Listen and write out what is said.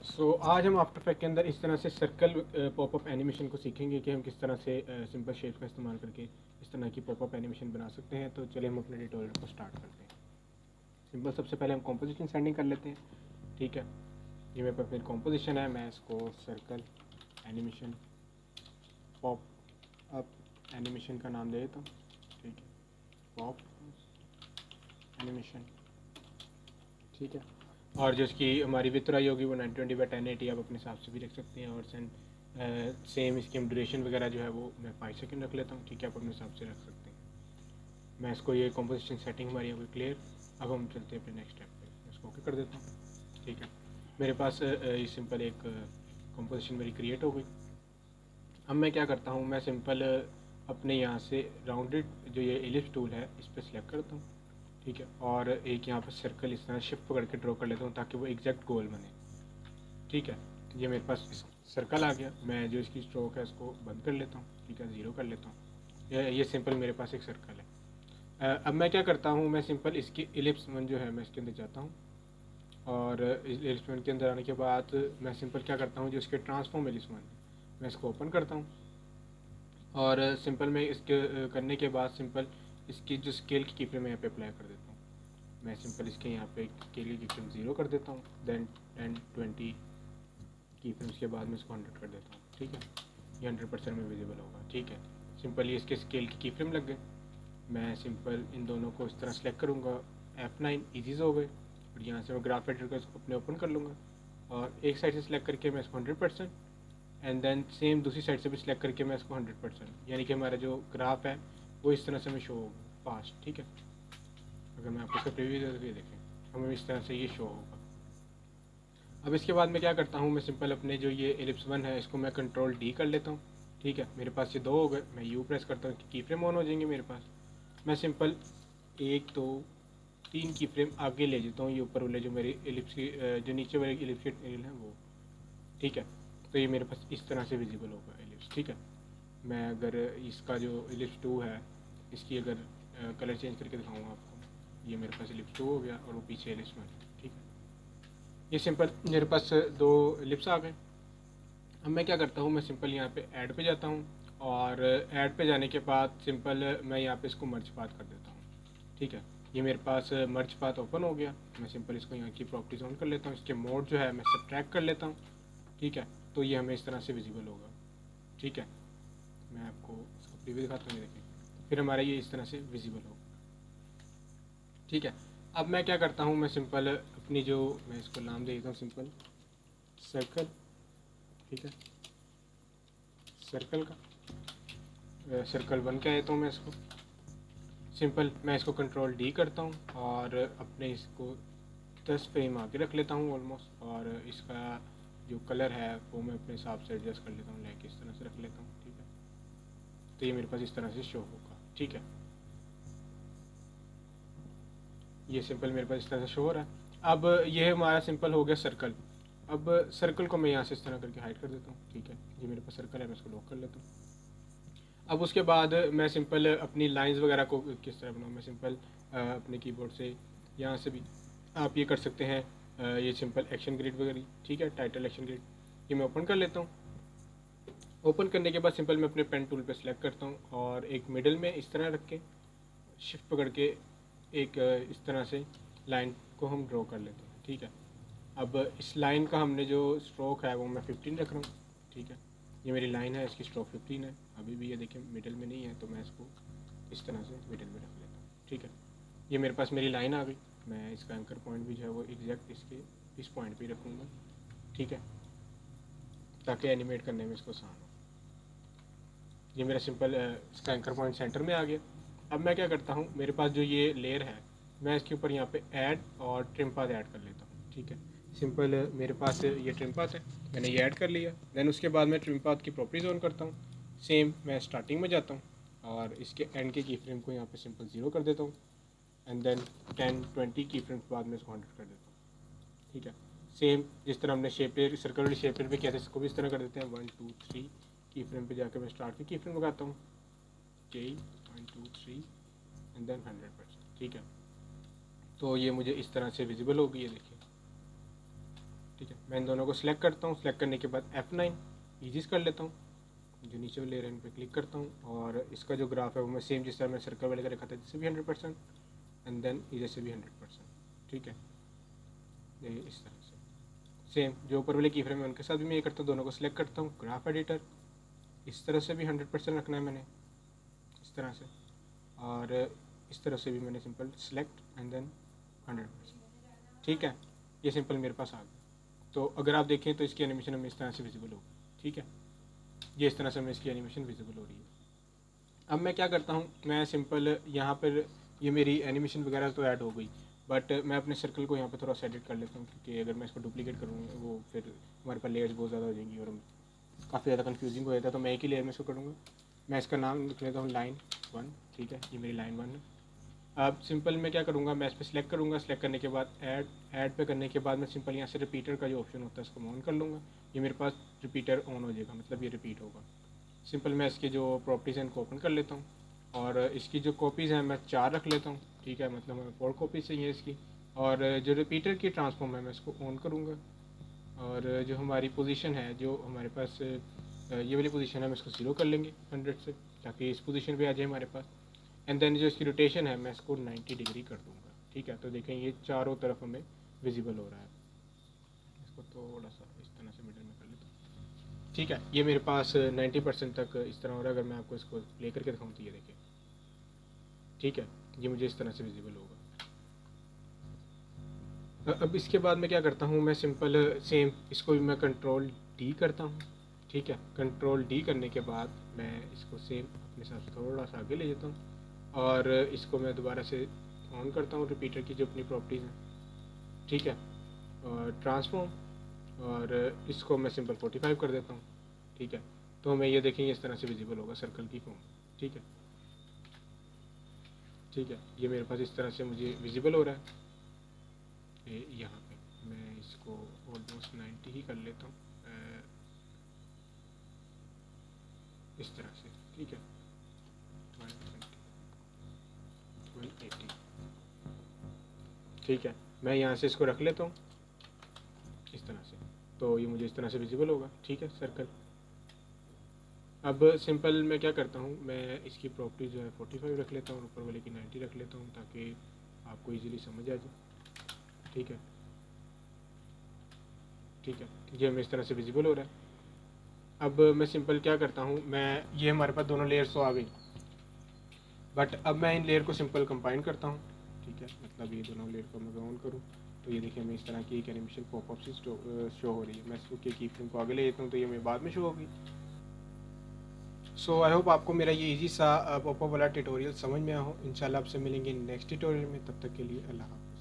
आज हम after effect के अंदर इस तरह से सर्कल पॉपअप एनिमेशन को सीखेंगे कि हम किस तरह से सिंपल शेप का इस्तेमाल करके इस तरह की पॉपअप एनिमेशन बना सकते हैं। तो चलिए हम अपने ट्यूटोरियल को स्टार्ट करते हैं। सिंपल सबसे पहले हम कॉम्पोजिशन सेटिंग कर लेते हैं। ठीक है, ये मेरे पास मेरी कॉम्पोजिशन है। मैं इसको circle animation pop up animation का नाम दे देता हूँ। ठीक है, पॉप एनिमेशन। ठीक है, और जो इसकी हमारी विथराई होगी वो 920x1080 आप अपने हिसाब से भी रख सकते हैं। और सेम इसकी हम ड्यूरेशन वगैरह जो है वो मैं 5 सेकंड रख लेता हूँ। ठीक है, आप अपने हिसाब से रख सकते हैं। मैं इसको ये कंपोजिशन सेटिंग हमारी हो गई क्लियर। अब हम चलते हैं अपने नेक्स्ट स्टेप पे। मैं इसको ओके कर देता हूँ। ठीक है, मेरे पास ये सिंपल एक कंपोजिशन मेरी क्रिएट हो गई। अब मैं क्या करता हूँ, मैं सिंपल अपने यहाँ से राउंडेड जो ये एलिप्स टूल है इस पर सिलेक्ट करता हूँ। ठीक है, और एक यहाँ पर सर्कल इस तरह शिफ्ट पकड़ के ड्रॉ कर लेता हूँ ताकि वो एग्जैक्ट गोल बने। ठीक है, ये मेरे पास सर्कल आ गया। मैं जो इसकी स्ट्रोक है इसको बंद कर लेता हूँ। ठीक है, ज़ीरो कर लेता हूँ। ये सिंपल मेरे पास एक सर्कल है। अब मैं क्या करता हूँ, मैं सिंपल इसकी इलिप्स वन जो है मैं इसके अंदर जाता हूँ। और इलिप्स वन के अंदर आने के बाद मैं सिंपल क्या करता हूँ, जो इसके ट्रांसफॉर्म इलिप्स वन मैं इसको ओपन करता हूँ। और सिंपल मैं इसके करने के बाद सिंपल इसकी जो स्केल की कीफ्रेम मैं यहाँ पे अप्लाई कर देता हूँ। मैं सिंपल इसके यहाँ पे स्केल की कीफ्रेम 0 कर देता हूँ। देन 10 20 की फ्रेम्स के बाद मैं इसको 100 कर देता हूँ। ठीक है, ये 100% में विजिबल होगा। ठीक है, सिंपल ये इसके स्केल की फ्रेम लग गए। मैं सिंपल इन दोनों को इस तरह सेलेक्ट करूँगा। F9 ईजीज हो गए। और यहाँ से मैं ग्राफ एडिटर को इसको अपने ओपन कर लूँगा और एक साइड से सिलेक्ट करके मैं इसको 100% एंड देन सेम दूसरी साइड से भी सिलेक्ट करके मैं इसको 100%, यानी कि हमारा जो ग्राफ है वो इस तरह से हमें शो होगा फास्ट। ठीक है, अगर मैं आपको इसका प्रीव्यू दे दूँ, देखें हमें इस तरह से ये शो होगा। अब इसके बाद मैं क्या करता हूँ, मैं सिंपल अपने जो ये एलिप्स वन है इसको मैं कंट्रोल डी कर लेता हूँ। ठीक है, मेरे पास ये दो हो गए। मैं यू प्रेस करता हूँ, की फ्रेम ऑन हो जाएंगे मेरे पास। मैं सिंपल एक दो तीन की फ्रेम आगे ले जाता हूँ, ये ऊपर वाले जो मेरी एलिप्स की जो नीचे वाले एलिप्स के एरियल हैं वो। ठीक है, तो ये मेरे पास इस तरह से विजिबल होगा एलिप्स। ठीक है, मैं अगर इसका जो एलिप्स टू है इसकी अगर कलर चेंज करके दिखाऊँगा आपको, ये मेरे पास एलिप्स टू हो गया और वो पीछे एलिप्स वन। ठीक है, ये सिंपल मेरे पास दो लिप्स आ गए। अब मैं क्या करता हूँ, मैं सिंपल यहाँ पे ऐड पे जाता हूँ और ऐड पे जाने के बाद सिंपल मैं यहाँ पे इसको मर्ज पाथ कर देता हूँ। ठीक है, ये मेरे पास मर्ज पाथ ओपन हो गया। मैं सिंपल इसको यहाँ की प्रॉपर्टीज ऑन कर लेता हूँ। इसके मोड जो है मैं सब्ट्रैक्ट कर लेता हूँ। ठीक है, तो ये हमें इस तरह से विजिबल होगा। ठीक है, मैं आपको इसको प्रीव्यू दिखाता हूँ, ये देखें फिर हमारा ये इस तरह से विजिबल होगा। ठीक है, अब मैं क्या करता हूँ, मैं सिंपल अपनी जो मैं इसको नाम दे देता हूँ सिंपल सर्कल। ठीक है, सर्कल का सर्कल वन कह देता हूँ मैं इसको। सिंपल मैं इसको कंट्रोल डी करता हूँ और अपने इसको 10 फ्रेम आगे रख लेता हूँ ऑलमोस्ट। और इसका जो कलर है वो मैं अपने हिसाब से एडजस्ट कर लेता हूँ, लाइक इस तरह से रख लेता हूँ। ठीक है, तो ये मेरे पास इस तरह से शो होगा। ठीक है, ये सिंपल मेरे पास इस तरह से शो हो रहा है। अब ये हमारा सिंपल हो गया सर्कल। अब सर्कल को मैं यहाँ से इस तरह करके हाइड कर देता हूँ। ठीक है, ये मेरे पास सर्कल है, मैं इसको लॉक कर लेता हूँ। अब उसके बाद मैं सिंपल अपनी लाइंस वगैरह को किस तरह बनाऊँ, मैं सिंपल अपने कीबोर्ड से यहाँ से भी आप ये कर सकते हैं। ये सिंपल एक्शन ग्रिड वगैरह। ठीक है, टाइटल एक्शन ग्रिड ये मैं ओपन कर लेता हूँ। ओपन करने के बाद सिंपल मैं अपने पेन टूल पे सिलेक्ट करता हूँ और एक मिडल में इस तरह रख के शिफ्ट पकड़ के एक इस तरह से लाइन को हम ड्रॉ कर लेते हैं। ठीक है, अब इस लाइन का हमने जो स्ट्रोक है वो मैं 15 रख रहा हूँ। ठीक है, ये मेरी लाइन है, इसकी स्ट्रोक 15 है। अभी भी ये देखिए मिडिल में नहीं है, तो मैं इसको इस तरह से मिडिल में रख लेता हूँ। ठीक है, ये मेरे पास मेरी लाइन आ गई। मैं इसका एंकर पॉइंट भी जो है वो एग्जैक्ट इसके इस पॉइंट पे ही रखूँगा। ठीक है, ताकि एनिमेट करने में इसको आसान हो। ये मेरा सिंपल इसका एंकर पॉइंट सेंटर में आ गया। अब मैं क्या करता हूँ, मेरे पास जो ये लेयर है मैं इसके ऊपर यहाँ पे ऐड और ट्रिम पाथ ऐड कर लेता हूँ। ठीक है, सिंपल मेरे पास ये ट्रिम पाथ है, मैंने ये ऐड कर लिया। देन उसके बाद मैं ट्रिम पाथ की प्रॉपर्टीज ऑन करता हूँ। सेम मैं स्टार्टिंग में जाता हूँ और इसके एंड के की फ्रेम को यहाँ पे सिंपल 0 कर देता हूँ एंड देन 10 20 की फ्रेम्स बाद में इसको 100 कर देता हूँ। ठीक है, सेम जिस तरह हमने शेप लेयर सर्कल वाली शेप लेयर पे किया था इसको भी इस तरह कर देते हैं। 1 2 3 की फ्रेम पे जाकर मैं स्टार्ट की फ्रेम लगाता हूँ। K 1 2 3 and then 100%। ठीक है, तो ये मुझे इस तरह से विजिबल होगी, ये देखिए। ठीक है, मैं इन दोनों को सिलेक्ट करता हूँ, सिलेक्ट करने के बाद F9 ईजीज कर लेता हूँ, जो नीचे वाले रेन पे क्लिक करता हूँ, और इसका जो ग्राफ है वो मैं सेम जिस तरह मैं सर्कल वाले का रखा था, जैसे भी 100% एंड देन इधर से भी 100%, ठीक है। ये इस तरह से सेम जो ऊपर वाले की फ्रेम है उनके साथ भी मैं ये करता हूँ, दोनों को सिलेक्ट करता हूँ, ग्राफ एडिटर, इस तरह से भी 100% रखना है मैंने, इस तरह से, और इस तरह से भी मैंने सिंपल सिलेक्ट एंड देन 100%, ठीक है। ये सिंपल मेरे पास आ गया। तो अगर आप देखें तो इसकी एनिमेशन हमें इस तरह से विजिबल होगी, ठीक है। ये इस तरह से हमें इसकी एनिमेशन विजिबल हो रही है। अब मैं क्या करता हूँ, मैं सिंपल यहाँ पर ये मेरी एनिमेशन वगैरह तो ऐड हो गई, बट मैं अपने सर्कल को यहाँ पे थोड़ा सा एडिट कर लेता हूँ, क्योंकि अगर मैं इसको डुप्लीकेट करूँगा वो फिर हमारे पास लेयर्स बहुत ज़्यादा हो जाएंगी और काफ़ी ज़्यादा कन्फ्यूजिंग हो जाता है। तो मैं एक ही लेयर में इसको करूँगा। मैं इसका नाम लिख लेता हूँ लाइन 1, ठीक है, ये मेरी लाइन 1 है। अब सिंपल मैं क्या करूँगा, मैं इस पर सिलेक्ट करूँगा, सिलेक्ट करने के बाद ऐड पे करने के बाद मैं सिंपल यहाँ से रिपीटर का जो ऑप्शन होता है उसको ऑन कर लूँगा। ये मेरे पास रिपीटर ऑन हो जाएगा, मतलब ये रिपीट होगा। सिंपल मैं इसकी जो प्रॉपर्टीज़ हैं इनको ओपन कर लेता हूँ, और इसकी जो कॉपीज़ हैं मैं 4 रख लेता हूँ, ठीक है, मतलब हमें 4 कॉपीज़ चाहिए इसकी। और जो रिपीटर की ट्रांसफॉर्म है मैं इसको ऑन करूँगा, और जो हमारी पोजीशन है, जो हमारे पास ये वाली पोजीशन है, मैं इसको 0 कर लेंगे 100 से, ताकि इस पोजीशन पे आ जाए हमारे पास। एंड देन जो इसकी रोटेशन है मैं इसको 90 डिग्री कर दूँगा, ठीक है। तो देखें ये चारों तरफ हमें विजिबल हो रहा है। इसको थोड़ा सा इस तरह से मिडल में कर लेता हूँ, ठीक है। ये मेरे पास 90% तक इस तरह हो रहा है। अगर मैं आपको इसको प्ले करके दिखाऊँ तो ये देखें, ठीक है, ये मुझे इस तरह से विजिबल होगा। अब इसके बाद मैं क्या करता हूँ, मैं सिंपल सेम इसको भी मैं कंट्रोल डी करता हूँ, ठीक है। कंट्रोल डी करने के बाद मैं इसको सेम अपने साथ थोड़ा सा आगे ले जाता हूँ, और इसको मैं दोबारा से ऑन करता हूँ, रिपीटर की जो अपनी प्रॉपर्टीज़ हैं, ठीक है, और ट्रांसफॉर्म, और इसको मैं सिंपल 45 कर देता हूँ, ठीक है। तो हमें ये देखेंगे इस तरह से विजिबल होगा सर्कल की फॉर्म, ठीक है, ठीक है। ये मेरे पास इस तरह से मुझे विजिबल हो रहा है। यहाँ पे मैं इसको ऑलमोस्ट 90 ही कर लेता हूँ, इस तरह से, ठीक है, 120 180, ठीक है। मैं यहाँ से इसको रख लेता हूँ इस तरह से, तो ये मुझे इस तरह से विजिबल होगा, ठीक है, सर्कल। अब सिंपल मैं क्या करता हूँ, मैं इसकी प्रॉपर्टी जो है 45 रख लेता हूँ, ऊपर वाले की 90 रख लेता हूँ, ताकि आपको इजीली समझ आ जाए, ठीक है, ठीक है। ये हमें इस तरह से विजिबल हो रहा है। अब मैं सिंपल क्या करता हूँ, मैं ये हमारे पास दोनों लेयर्स तो आ गई, बट अब मैं इन लेयर को सिंपल कंबाइन करता हूँ, ठीक है, मतलब ये दोनों लेयर को मैं ऑन करूँ तो ये देखिए हमें इस तरह की एक एनिमेशन पॉपअप से शो हो रही है। मैं इसको की फ्रेम को आगे ले जाता हूँ तो ये हमें बाद में शो होगी। सो आई होप आपको मेरा ये इजी सा पॉपअप वाला ट्यूटोरियल समझ में आया हो। इंशाल्लाह आपसे मिलेंगे नेक्स्ट ट्यूटोरियल में, तब तक के लिए अल्लाह हाफ़िज़।